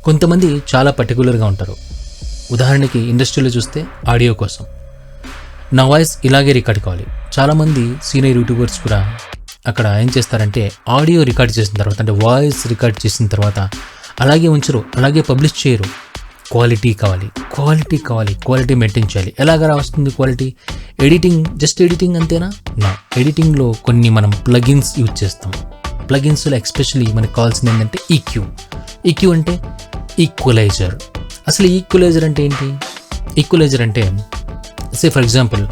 కొంతమంది చాలా పర్టికులర్గా ఉంటారు. ఉదాహరణకి ఇండస్ట్రీలో చూస్తే ఆడియో కోసం నా వాయిస్ ఇలాగే రికార్డ్ కావాలి. చాలామంది సీనియర్ యూట్యూబర్స్ కూడా అక్కడ ఏం చేస్తారంటే ఆడియో రికార్డ్ చేసిన తర్వాత, అంటే వాయిస్ రికార్డ్ చేసిన తర్వాత అలాగే ఉంచరు, అలాగే పబ్లిష్ చేయరు. క్వాలిటీ కావాలి, క్వాలిటీ మెయింటైన్ చేయాలి. ఎలాగ వస్తుంది క్వాలిటీ? జస్ట్ ఎడిటింగ్ అంతేనా? నా ఎడిటింగ్లో కొన్ని మనం ప్లగిన్స్ యూజ్ చేస్తాం. ప్లగిన్స్లో ఎస్పెషల్లీ మనకు కావాల్సింది ఏంటంటే ఈక్యూ అంటే ఈక్వలైజర్. అసలు ఈక్వలైజర్ అంటే ఏంటి? ఈక్వలైజర్ అంటే ఫర్ ఎగ్జాంపుల్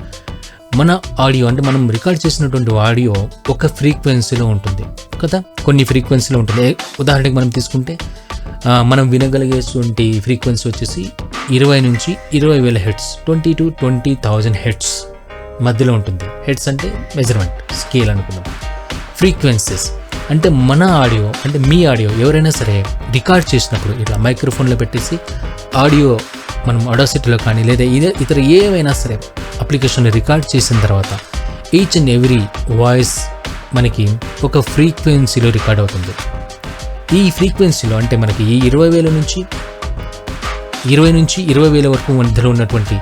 మన ఆడియో, అంటే మనం రికార్డ్ చేసినటువంటి ఆడియో ఒక ఫ్రీక్వెన్సీలో ఉంటుంది కదా, కొన్ని ఫ్రీక్వెన్సీలో ఉంటుంది. ఉదాహరణకి మనం తీసుకుంటే మనం వినగలిగేటువంటి ఫ్రీక్వెన్సీ వచ్చేసి 20 నుంచి 20,000 హెర్ట్స్, 20 to 20,000 హెర్ట్స్ మధ్యలో ఉంటుంది. హెర్ట్స్ అంటే మెజర్మెంట్ స్కేల్ అనుకుందాం. ఫ్రీక్వెన్సీస్ అంటే మన ఆడియో, అంటే మీ ఆడియో ఎవరైనా సరే రికార్డ్ చేసినప్పుడు ఇట్లా మైక్రోఫోన్లో పెట్టేసి ఆడియో మనం ఆడాసిటీలో కానీ లేదా ఇతర ఏమైనా సరే అప్లికేషన్లో రికార్డ్ చేసిన తర్వాత ఈచ్ అండ్ ఎవ్రీ వాయిస్ మనకి ఒక ఫ్రీక్వెన్సీలో రికార్డ్ అవుతుంది. ఈ ఫ్రీక్వెన్సీలో అంటే మనకి ఈ 20,000 నుంచి 20,000 వరకు మధ్యలో ఉన్నటువంటి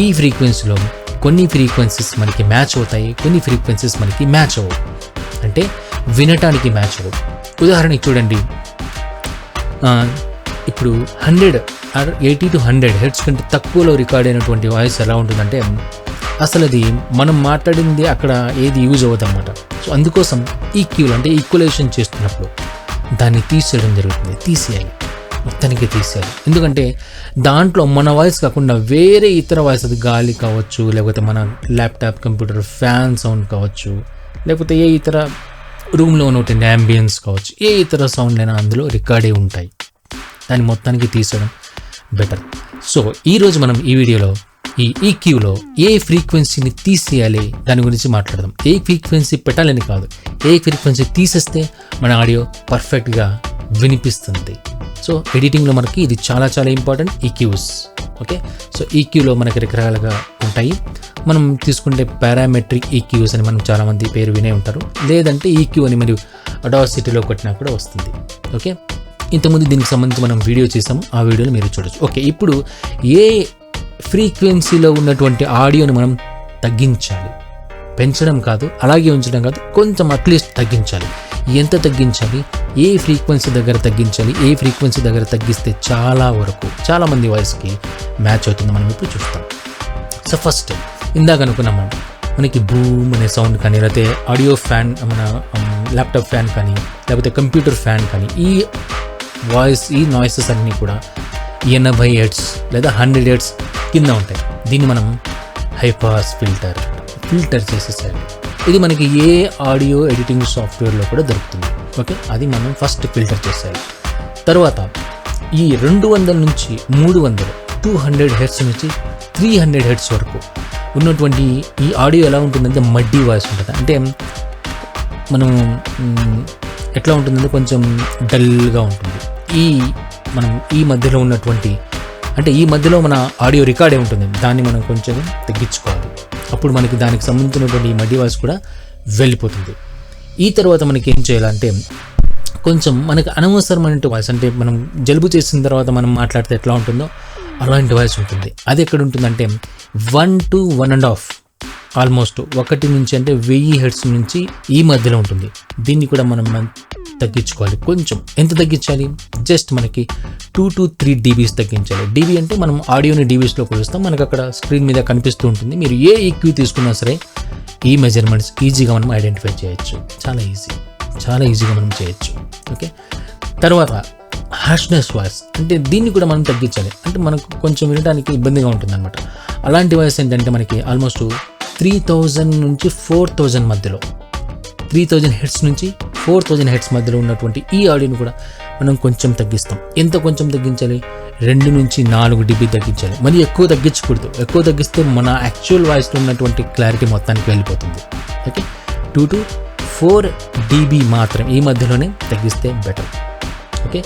ఈ ఫ్రీక్వెన్సీలో కొన్ని ఫ్రీక్వెన్సీస్ మనకి మ్యాచ్ అవుతాయి, కొన్ని ఫ్రీక్వెన్సీస్ మనకి మ్యాచ్ అవ్వవు, అంటే వినటానికి మ్యాచ్ అవ్వవు. ఉదాహరణకి చూడండి, ఇప్పుడు 80 to 100 హెర్ట్స్ కంటే తక్కువలో రికార్డ్ అయినటువంటి వాయిస్ ఎలా ఉంటుందంటే అసలు అది మనం మాట్లాడింది అక్కడ ఏది యూజ్ అవ్వదు అనమాట. సో అందుకోసం ఈక్యూలు అంటే ఈక్వలైజేషన్ చేస్తున్నప్పుడు దాన్ని తీసేయడం జరుగుతుంది. మొత్తానికి తీసేయాలి. ఎందుకంటే దాంట్లో మన వాయిస్ కాకుండా వేరే ఇతర వాయిస్, అది గాలి కావచ్చు, లేకపోతే మన ల్యాప్టాప్, కంప్యూటర్, ఫ్యాన్ సౌండ్ కావచ్చు, లేకపోతే ఏ ఇతర రూమ్లో ఉన్నటువంటి యాంబియన్స్ కావచ్చు, ఏ ఇతర సౌండ్ అయినా అందులో రికార్డ్ అయి ఉంటాయి. దాన్ని మొత్తానికి తీసేయడం బెటర్. సో ఈరోజు మనం ఈ వీడియోలో ఈ ఈక్యూలో ఏ ఫ్రీక్వెన్సీని తీసేయాలి దాని గురించి మాట్లాడదాం. ఏ ఫ్రీక్వెన్సీ పెట్టాలని కాదు, ఏ ఫ్రీక్వెన్సీ తీసేస్తే మన ఆడియో పర్ఫెక్ట్గా వినిపిస్తుంది. సో ఎడిటింగ్లో మనకి ఇది చాలా చాలా ఇంపార్టెంట్, ఈక్యూస్. ఓకే, సో ఈక్యూలో మనకి రకరకాలుగా ఉంటాయి. మనం తీసుకుంటే పారామెట్రిక్ ఈక్యూస్ అని మనం చాలామంది పేరు వినే ఉంటారు, లేదంటే ఈక్యూ అని మరియు అడాసిటీలో కొట్టినా కూడా వస్తుంది. ఓకే, ఇంతకుముందు దీనికి సంబంధించి మనం వీడియో చేసాము, ఆ వీడియోని మీరు చూడొచ్చు. ఓకే, ఇప్పుడు ఏ ఫ్రీక్వెన్సీలో ఉన్నటువంటి ఆడియోని మనం తగ్గించాలి, పెంచడం కాదు, అలాగే ఉంచడం కాదు, కొంచెం అట్లీస్ట్ తగ్గించాలి. ఎంత తగ్గించాలి, ఏ ఫ్రీక్వెన్సీ దగ్గర తగ్గించాలి, ఏ ఫ్రీక్వెన్సీ దగ్గర తగ్గిస్తే చాలా మంది వాయిస్కి మ్యాచ్ అవుతుంది, మనం ఇప్పుడు చూస్తాం. సో ఫస్ట్ ఇందాక అనుకున్నాం మనకి బూమ్ అనే సౌండ్ కానీ, లేకపోతే ఆడియో ఫ్యాన్, మన ల్యాప్టాప్ ఫ్యాన్ కానీ, లేకపోతే కంప్యూటర్ ఫ్యాన్ కానీ, ఈ వాయిస్, ఈ నాయిసెస్ అన్నీ కూడా 80 హెర్ట్స్ లేదా 100 హెర్ట్స్ కింద ఉంటాయి. దీన్ని మనం హైపాస్ ఫిల్టర్ చేసేసేయాలి. ఇది మనకి ఏ ఆడియో ఎడిటింగ్ సాఫ్ట్వేర్లో కూడా దొరుకుతుంది. ఓకే, అది మనం ఫస్ట్ ఫిల్టర్ చేసేయాలి. తర్వాత ఈ 200 నుంచి 300, 200 హెర్ట్స్ నుంచి 300 హెర్ట్స్ వరకు ఉన్నటువంటి ఈ ఆడియో ఎలా ఉంటుందంటే మడ్డీ వాయిస్ ఉంటుంది. అంటే మనం ఎట్లా ఉంటుందంటే కొంచెం డల్గా ఉంటుంది. మనం ఈ మధ్యలో ఉన్నటువంటి, అంటే ఈ మధ్యలో మన ఆడియో రికార్డే ఉంటుంది, దాన్ని మనం కొంచెం తగ్గించుకోవాలి. అప్పుడు మనకి దానికి సంబంధించినటువంటి ఈ మడ్డీ వాయిస్ కూడా వెళ్ళిపోతుంది. ఈ తర్వాత మనకి ఏం చేయాలంటే కొంచెం మనకి అనవసరమైన వాయిస్, అంటే మనం జలుబు చేసిన తర్వాత మనం మాట్లాడితే ఎట్లా ఉంటుందో అలాంటి వాయిస్ ఉంటుంది. అది ఎక్కడ ఉంటుందంటే 1 to 1.5, ఆల్మోస్ట్ 1 నుంచి అంటే 1000 హెర్ట్స్ నుంచి ఈ మధ్యలో ఉంటుంది. దీన్ని కూడా మనం తగ్గించుకోవాలి. కొంచెం ఎంత తగ్గించాలి? జస్ట్ మనకి 2 to 3 dBs తగ్గించాలి. డీబీ అంటే మనం ఆడియోని డీబీస్లో కొలుస్తాం, మనకు అక్కడ స్క్రీన్ మీద కనిపిస్తూ ఉంటుంది. మీరు ఏ ఈక్యూ తీసుకున్నా సరే ఈ మెజర్మెంట్స్ ఈజీగా మనం ఐడెంటిఫై చేయొచ్చు. చాలా ఈజీగా మనం చేయొచ్చు. ఓకే, తర్వాత హార్ష్నెస్ వాయిస్, అంటే దీన్ని కూడా మనం తగ్గించాలి. అంటే మనకు కొంచెం వినడానికి ఇబ్బందిగా ఉంటుంది అనమాట. అలాంటి వాయిస్ ఏంటంటే మనకి ఆల్మోస్ట్ 3000 నుంచి 4000 మధ్యలో, 3000 హెర్ట్స్ నుంచి 4000 హెర్ట్స్ మధ్యలో ఉన్నటువంటి ఈ ఆడియోని కూడా మనం కొంచెం తగ్గిస్తాం. ఎంత కొంచెం తగ్గించాలి? 2 నుంచి 4 dB తగ్గించాలి. మరి ఎక్కువ తగ్గించకూడదు. ఎక్కువ తగ్గిస్తే మన యాక్చువల్ వాయిస్లో ఉన్నటువంటి క్లారిటీ మొత్తానికి వెళ్ళిపోతుంది. ఓకే, 2 to 4 dB మాత్రం ఈ మధ్యలోనే తగ్గిస్తే బెటర్. ఓకే,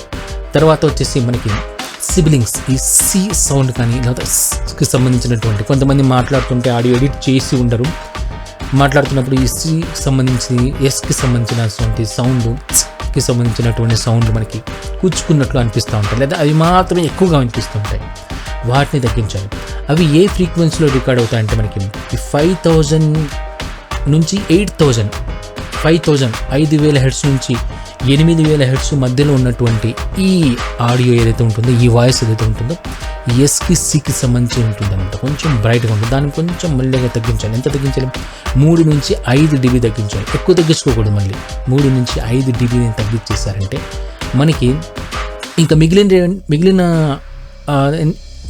తర్వాత వచ్చేసి మనకి సిబ్లింగ్స్, ఈ సి సౌండ్ కానీ లేకపోతే సంబంధించినటువంటి, కొంతమంది మాట్లాడుతుంటే ఆడియో ఎడిట్ చేసి ఉండరు, మాట్లాడుతున్నప్పుడు ఈ సికి సంబంధించి ఎస్కి సంబంధించినటువంటి సౌండ్ మైక్కి సంబంధించినటువంటి సౌండ్ మనకి కూర్చుకున్నట్లు అనిపిస్తూ ఉంటాయి, లేదా అవి మాత్రమే ఎక్కువగా వినిపిస్తుంటాయి. వాటిని తగ్గించాలి. అవి ఏ ఫ్రీక్వెన్సీలో రికార్డ్ అవుతాయంటే మనకి 5000 నుంచి 8000, 5000 హెర్ట్జ్ నుంచి 8000 హెర్ట్జ్ మధ్యలో ఉన్నటువంటి ఈ ఆడియో ఏదైతే ఉంటుందో, ఈ వాయిస్ ఏదైతే ఉంటుందో ఎస్కి సికి సంబంధించి ఉంటుంది అనమాట. కొంచెం బ్రైట్గా ఉంటుంది. దాన్ని కొంచెం మెల్లగా తగ్గించాలి. ఎంత తగ్గించాలి? 3 నుంచి 5 dB తగ్గించాలి. ఎక్కువ తగ్గించుకోకూడదు. మళ్ళీ 3 నుంచి 5 dB తగ్గించేసారంటే మనకి ఇంకా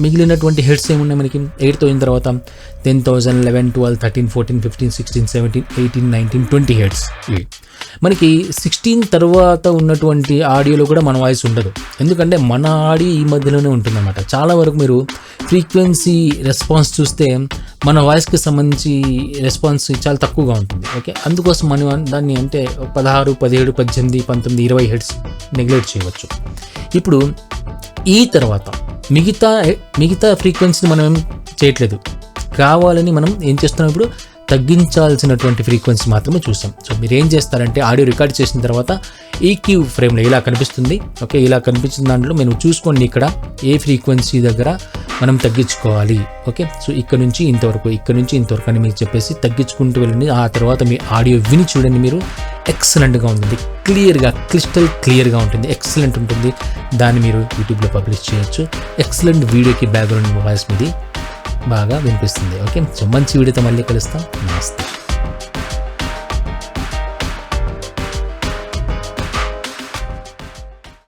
మిగిలినటువంటి హెడ్స్ ఏమున్నాయి మనకి 8,000 తర్వాత 10,000, 11, 12, 13, 14, 15, 16, 17, 18, 19, 20 హెడ్స్. మనకి 16 తర్వాత ఉన్నటువంటి ఆడియోలో కూడా మన వాయిస్ ఉండదు. ఎందుకంటే మన ఆడియో ఈ మధ్యలోనే ఉంటుందన్నమాట. చాలా వరకు మీరు ఫ్రీక్వెన్సీ రెస్పాన్స్ చూస్తే మన వాయిస్కి సంబంధించి రెస్పాన్స్ చాలా తక్కువగా ఉంటుంది. ఓకే, అందుకోసం మనం దాన్ని అంటే 16, 17, 18, 19, 20 హెడ్స్ నెగ్లెక్ట్ చేయవచ్చు. ఇప్పుడు ఈ తర్వాత మిగతా ఫ్రీక్వెన్సీని మనం ఏం చేయట్లేదు. కావాలని మనం ఏం చేస్తున్నాం, ఇప్పుడు తగ్గించాల్సినటువంటి ఫ్రీక్వెన్సీ మాత్రమే చూసాం. సో మీరు ఏం చేస్తారంటే ఆడియో రికార్డ్ చేసిన తర్వాత ఈక్యూ ఫ్రేమ్లో ఇలా కనిపిస్తుంది. ఓకే, ఇలా కనిపించిన దాంట్లో మీరు చూసుకోండి ఇక్కడ ఏ ఫ్రీక్వెన్సీ దగ్గర మనం తగ్గించుకోవాలి. ఓకే, సో ఇక్కడ నుంచి ఇంతవరకు అని మీకు చెప్పేసి తగ్గించుకుంటూ వెళ్ళండి. ఆ తర్వాత మీ ఆడియో విని చూడండి. మీరు ఎక్సలెంట్గా ఉంటుంది, క్రిస్టల్ క్లియర్గా ఉంటుంది, ఎక్సలెంట్ ఉంటుంది. దాన్ని మీరు యూట్యూబ్లో పబ్లిష్ చేయొచ్చు. ఎక్సలెంట్ వీడియోకి బ్యాక్గ్రౌండ్ వాయిస్ మీది బాగా వినిపిస్తుంది. ఓకే, సో మంచి వీడియోతో మళ్ళీ కలుస్తాం. నమస్తే.